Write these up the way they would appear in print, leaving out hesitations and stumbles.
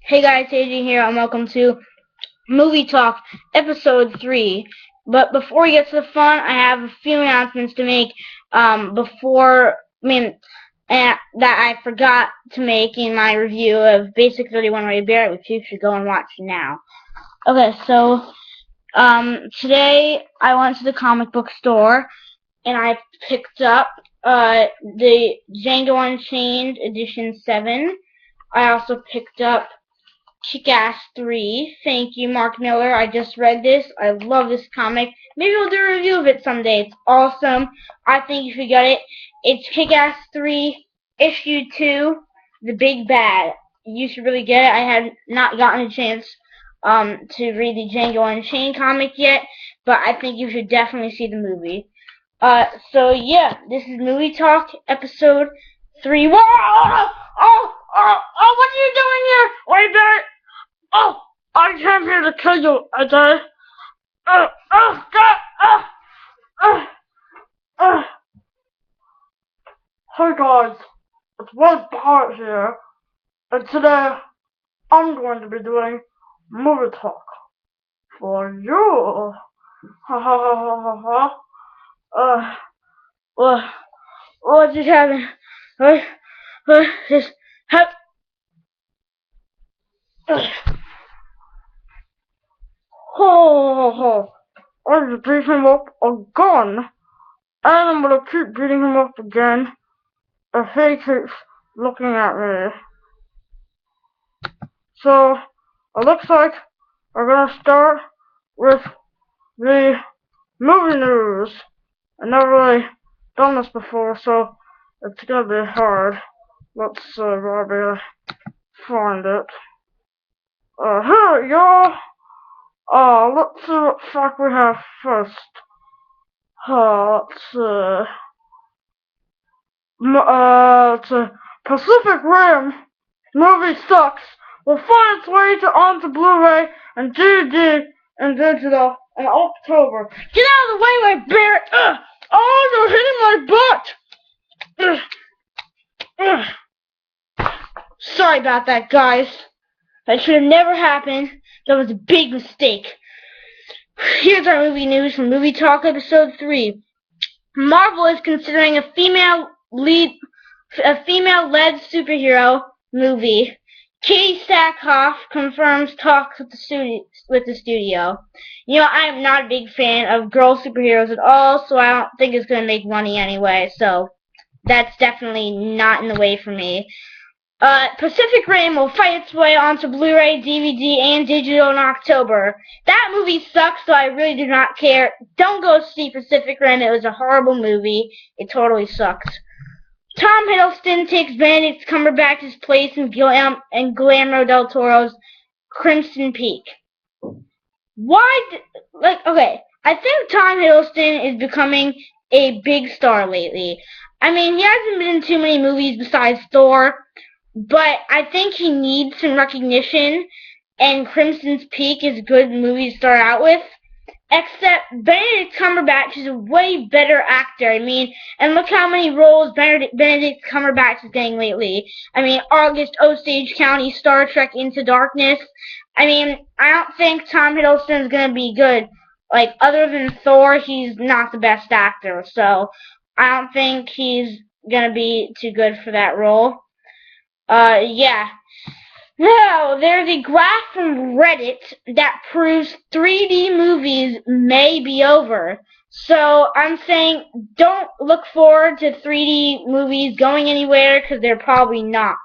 Hey guys, AJ here, and welcome to Movie Talk, Episode 3. But before we get to the fun, I have a few announcements to make that I forgot to make in my review of Basic 31 Ray Barrett, which you should go and watch now. Okay, so today I went to the comic book store, and I picked up the Django Unchained Edition 7. I also picked up Kick-Ass 3. Thank you, Mark Miller. I just read this. I love this comic. Maybe we'll do a review of it someday. It's awesome. I think you should get it. It's Kick-Ass 3, Issue 2, The Big Bad. You should really get it. I had not gotten a chance to read the Django Unchained comic yet, but I think you should definitely see the movie. So yeah, this is Movie Talk, Episode 3. Whoa! What are you doing here? Wait there! Oh, I came here to kill you, okay? Hey guys, it's Wes Barrett here, and today I'm going to be doing movie talk for you. Ha ha ha ha ha ha. What just happened? What just happened? I just beat him up again, and I'm gonna keep beating him up again if he keeps looking at me. So, it looks like we're gonna start with the movie news. I've never really done this before, so it's gonna be hard. Let's probably find it. Here, y'all! Let's see what fact we have first. Let's see. Pacific Rim movie sucks. Will find its way onto Blu-ray and DVD and digital in October. Get out of the way, my Barrett! Oh, you're hitting my butt! Sorry about that, guys. That should have never happened. That was a big mistake. Here's our movie news from Movie Talk Episode 3. Marvel is considering a female-led superhero movie. Katie Sackhoff confirms talks with the studio. You know, I'm not a big fan of girl superheroes at all, so I don't think it's going to make money anyway, so that's definitely not in the way for me. Pacific Rim will fight its way onto Blu-ray, DVD, and digital in October. That movie sucks, so I really do not care. Don't go see Pacific Rim. It was a horrible movie. It totally sucks. Tom Hiddleston takes Benedict Cumberbatch's place in Guillermo del Toro's Crimson Peak. I think Tom Hiddleston is becoming a big star lately. I mean, he hasn't been in too many movies besides Thor, but I think he needs some recognition, and Crimson Peak is a good movie to start out with. Except Benedict Cumberbatch is a way better actor. I mean, and look how many roles Benedict Cumberbatch is getting lately. I mean, August, Osage County, Star Trek Into Darkness. I mean, I don't think Tom Hiddleston is going to be good. Like, other than Thor, he's not the best actor. So, I don't think he's going to be too good for that role. Yeah. Now, there's a graph from Reddit that proves 3D movies may be over. So, I'm saying don't look forward to 3D movies going anywhere, because they're probably not.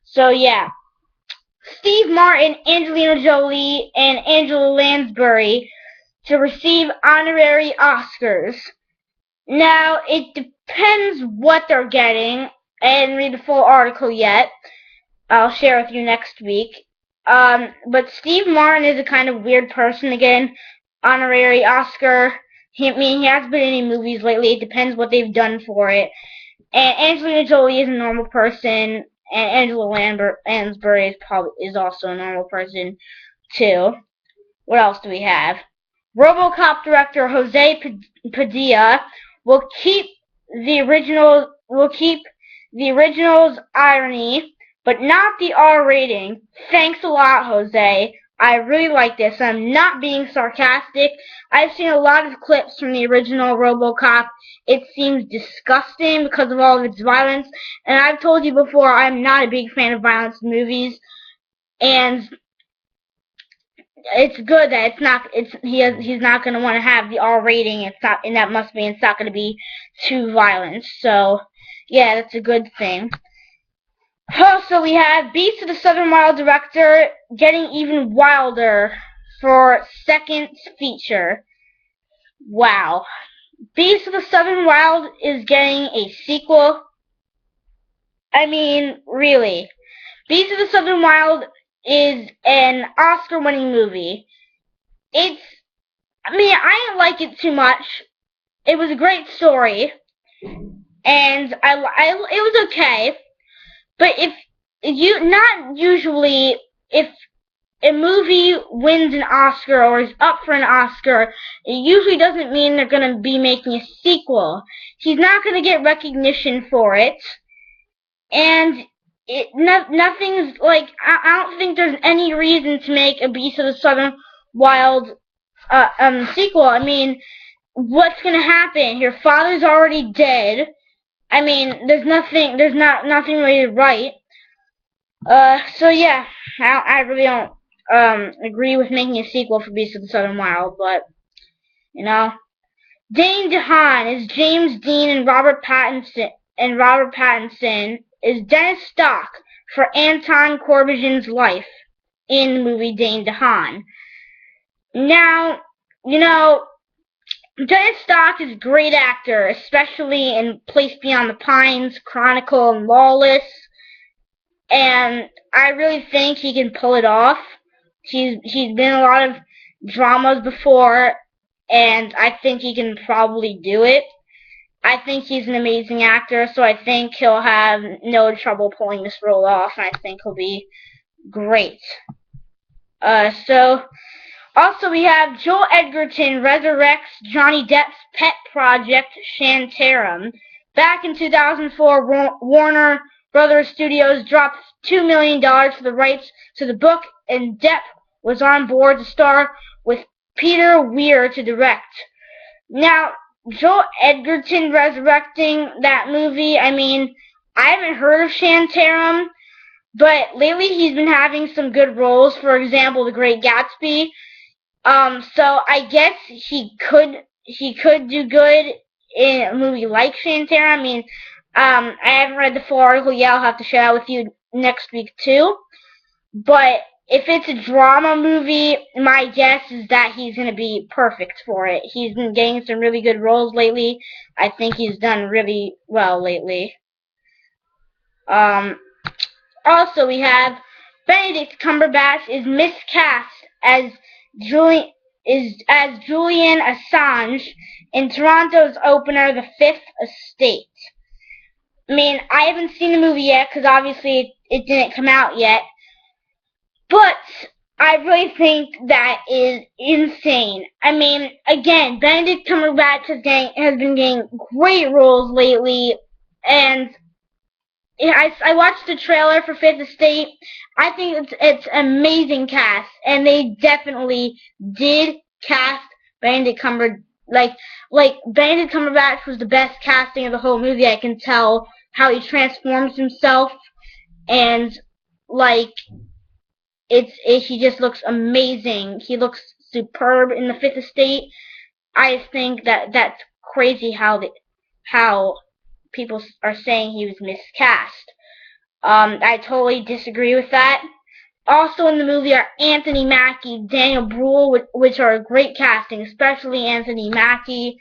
So, yeah. Steve Martin, Angelina Jolie, and Angela Lansbury to receive honorary Oscars. Now, it depends what they're getting. I didn't read the full article yet. I'll share with you next week. But Steve Martin is a kind of weird person again. Honorary Oscar. He hasn't been in any movies lately. It depends what they've done for it. And Angelina Jolie is a normal person, and Angela Lansbury is also a normal person too. What else do we have? RoboCop director Jose Padilla will keep the original's irony, but not the R rating. Thanks a lot, Jose. I really like this. I'm not being sarcastic. I've seen a lot of clips from the original RoboCop. It seems disgusting because of all of its violence, and I've told you before I'm not a big fan of violence in movies, and it's good that he's not going to want to have the R rating. It's not, and that must mean it's not going to be too violent. So, yeah, that's a good thing. Also, we have Beast of the Southern Wild director getting even wilder for second feature. Wow. Beast of the Southern Wild is getting a sequel. I mean, really. Beast of the Southern Wild is an Oscar-winning movie. I didn't like it too much. It was a great story, and it was okay. But if a movie wins an Oscar or is up for an Oscar, it usually doesn't mean they're going to be making a sequel. He's not going to get recognition for it, and nothing's like, I don't think there's any reason to make a Beast of the Southern Wild sequel. I mean, what's going to happen? Your father's already dead. I mean, there's nothing really right. So yeah, I really don't agree with making a sequel for Beast of the Southern Wild, but you know, Dane DeHaan is James Dean, and Robert Pattinson is Dennis Stock for Anton Corbijin's life in the movie Dane DeHaan. Now, you know, Dennis Stock is a great actor, especially in Place Beyond the Pines, Chronicle, and Lawless. And I really think he can pull it off. He's been in a lot of dramas before, and I think he can probably do it. I think he's an amazing actor, so I think he'll have no trouble pulling this role off, and I think he'll be great. Also, we have Joel Edgerton resurrects Johnny Depp's pet project, Shantaram. Back in 2004, Warner Brothers Studios dropped $2 million for the rights to the book, and Depp was on board to star with Peter Weir to direct. Now, Joel Edgerton resurrecting that movie, I mean, I haven't heard of Shantaram, but lately he's been having some good roles. For example, The Great Gatsby. So I guess he could do good in a movie like Shantaram. I mean, I haven't read the full article yet. I'll have to share that with you next week too. But if it's a drama movie, my guess is that he's going to be perfect for it. He's been getting some really good roles lately. I think he's done really well lately. Also, we have Benedict Cumberbatch is miscast as Julian Assange in Toronto's opener, The Fifth Estate. I mean, I haven't seen the movie yet because obviously it didn't come out yet. But I really think that is insane. I mean, again, Benedict Cumberbatch has been getting great roles lately, and I watched the trailer for Fifth Estate. I think it's amazing cast, and they definitely did cast Benedict Cumberbatch. Like Benedict Cumberbatch was the best casting of the whole movie. I can tell how he transforms himself, and like he just looks amazing. He looks superb in the Fifth Estate. I think that's crazy how people are saying he was miscast. I totally disagree with that. Also in the movie are Anthony Mackie, Daniel Bruhl, which are a great casting, especially Anthony Mackie.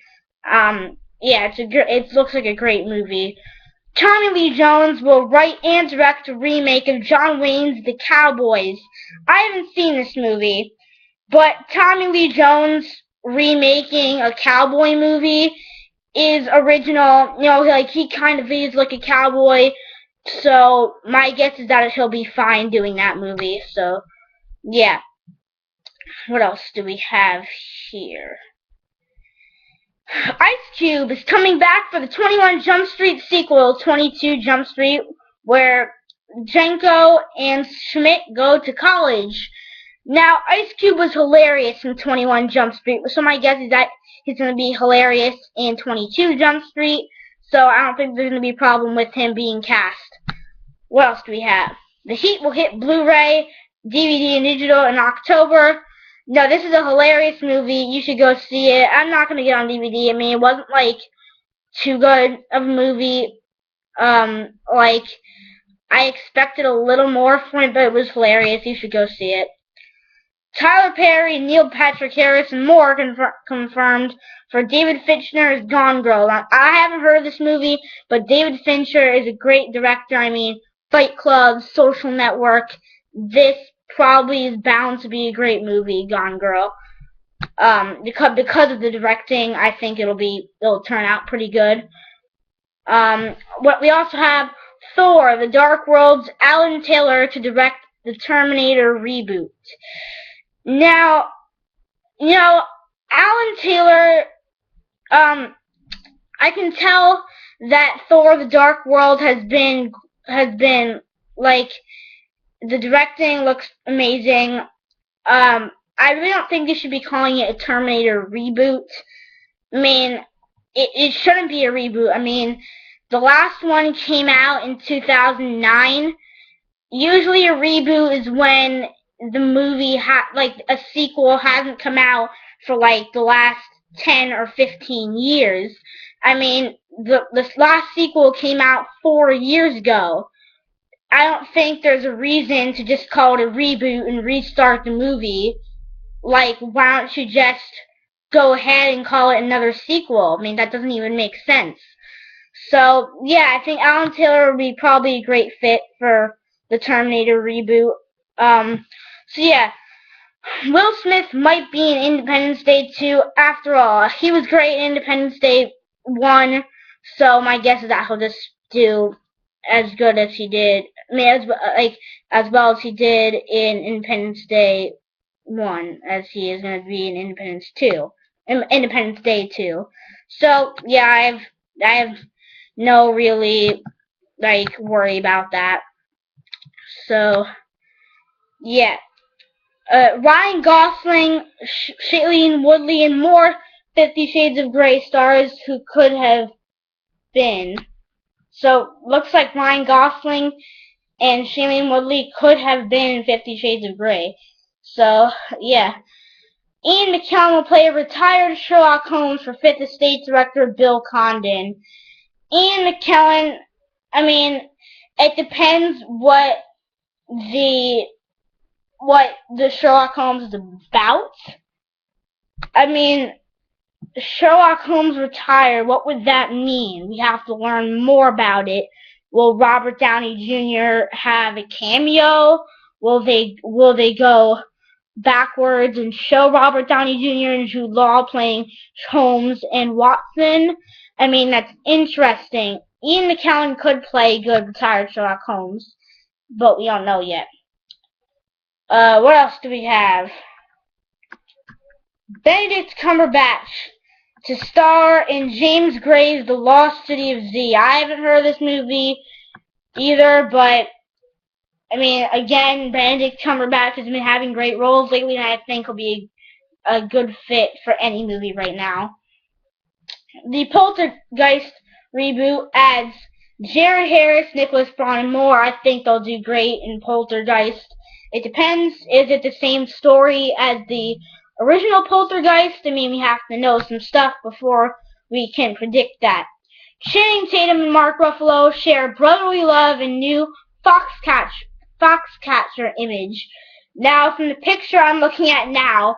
Yeah, it looks like a great movie. Tommy Lee Jones will write and direct a remake of John Wayne's The Cowboys. I haven't seen this movie, but Tommy Lee Jones remaking a cowboy movie is original. You know, like he kind of is like a cowboy, so my guess is that he'll be fine doing that movie. So, yeah. What else do we have here? Ice Cube is coming back for the 21 Jump Street sequel, 22 Jump Street, where Jenko and Schmidt go to college. Now, Ice Cube was hilarious in 21 Jump Street, so my guess is that he's going to be hilarious in 22 Jump Street, so I don't think there's going to be a problem with him being cast. What else do we have? The Heat will hit Blu-ray, DVD, and digital in October. No, this is a hilarious movie. You should go see it. I'm not going to get on DVD. I mean, it wasn't, like, too good of a movie. Like, I expected a little more from it, but it was hilarious. You should go see it. Tyler Perry, Neil Patrick Harris, and more confirmed for David Fincher's Gone Girl. Now, I haven't heard of this movie, but David Fincher is a great director. I mean, Fight Club, Social Network. This probably is bound to be a great movie, Gone Girl. Because of the directing, I think it'll turn out pretty good. What we also have Thor: The Dark World's Alan Taylor to direct the Terminator reboot. Now, Alan Taylor, I can tell that Thor: The Dark World has been like, the directing looks amazing. I really don't think they should be calling it a Terminator reboot. I mean, it shouldn't be a reboot. I mean, the last one came out in 2009. Usually a reboot is when the movie a sequel hasn't come out for like the last 10 or 15 years. I mean, the last sequel came out 4 years ago. I don't think there's a reason to just call it a reboot and restart the movie. Like, why don't you just go ahead and call it another sequel? I mean, that doesn't even make sense. So, yeah, I think Alan Taylor would be probably a great fit for the Terminator reboot. So yeah, Will Smith might be in Independence Day 2. After all, he was great in Independence Day 1, so my guess is that he'll just do as good as he did. I mean, as well as he did in Independence Day 1, as he is going to be in Independence Day 2. So yeah, I have no really worry about that. So yeah. Ryan Gosling, Shailene Woodley, and more 50 Shades of Grey stars who could have been. So, looks like Ryan Gosling and Shailene Woodley could have been in 50 Shades of Grey. So, yeah. Ian McKellen will play a retired Sherlock Holmes for Fifth Estate director Bill Condon. Ian McKellen, I mean, it depends what the Sherlock Holmes is about. I mean, Sherlock Holmes retired, what would that mean? We have to learn more about it. Will Robert Downey Jr. have a cameo? Will they go backwards and show Robert Downey Jr. and Jude Law playing Holmes and Watson? I mean, that's interesting. Ian McKellen could play good retired Sherlock Holmes, but we don't know yet. What else do we have? Benedict Cumberbatch to star in James Gray's The Lost City of Z. I haven't heard of this movie either, but I mean, again, Benedict Cumberbatch has been having great roles lately, and I think he'll be a good fit for any movie right now. The Poltergeist reboot adds Jared Harris, Nicholas Braun, and more. I think they'll do great in Poltergeist. It depends. Is it the same story as the original Poltergeist? I mean, we have to know some stuff before we can predict that. Channing Tatum and Mark Ruffalo share brotherly love and new Foxcatcher image. Now, from the picture I'm looking at now,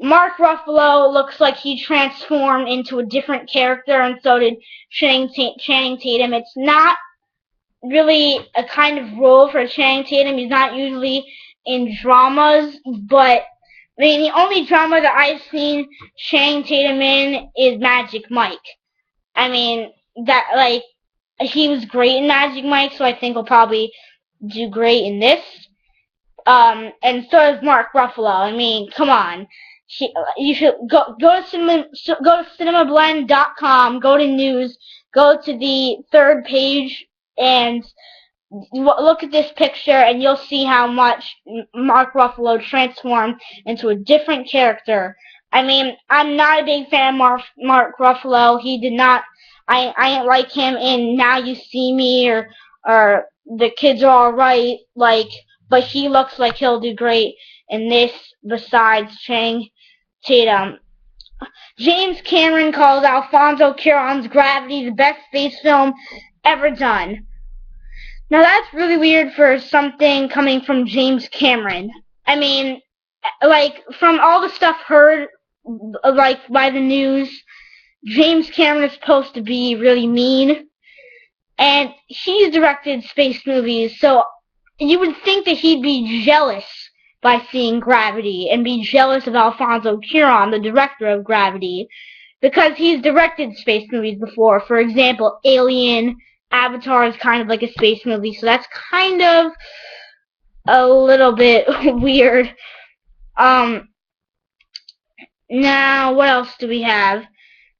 Mark Ruffalo looks like he transformed into a different character, and so did Channing Tatum. It's not really a kind of role for Channing Tatum. He's not usually in dramas, but I mean, the only drama that I've seen Channing Tatum in is Magic Mike. I mean, he was great in Magic Mike, so I think he'll probably do great in this. And so is Mark Ruffalo. I mean, come on. You should go to cinemablend.com, go to news, go to the third page, and look at this picture and you'll see how much Mark Ruffalo transformed into a different character. I mean, I'm not a big fan of Mark Ruffalo. He did not. I didn't like him in Now You See Me or The Kids Are Alright. But he looks like he'll do great in this. Besides Channing Tatum. James Cameron calls Alfonso Cuarón's Gravity the best space film ever done. Now that's really weird for something coming from James Cameron. I mean, from all the stuff heard, by the news, James Cameron is supposed to be really mean, and he's directed space movies, so you would think that he'd be jealous by seeing Gravity and be jealous of Alfonso Cuarón, the director of Gravity, because he's directed space movies before. For example, Alien, Avatar is kind of like a space movie, so that's kind of a little bit weird. Now, what else do we have?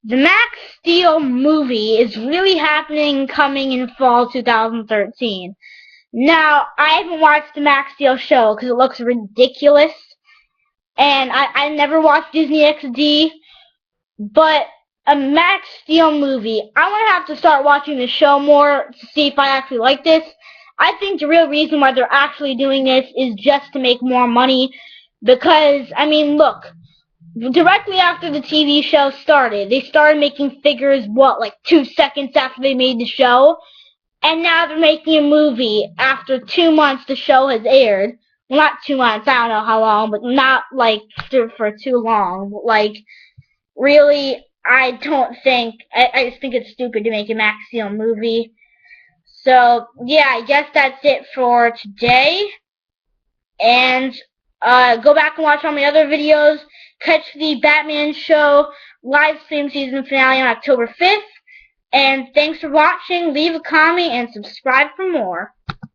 The Max Steel movie is really coming in fall 2013. Now, I haven't watched the Max Steel show because it looks ridiculous, and I never watched Disney XD, but a Max Steel movie, I'm going to have to start watching the show more to see if I actually like this. I think the real reason why they're actually doing this is just to make more money, because, I mean, look, directly after the TV show started, they started making figures, 2 seconds after they made the show, and now they're making a movie after 2 months the show has aired. Well, not 2 months, I don't know how long, but not, for too long. Really, I just think it's stupid to make a Max Steel movie. So, yeah, I guess that's it for today. And, go back and watch all my other videos. Catch the Batman show live stream season finale on October 5th. And thanks for watching. Leave a comment and subscribe for more.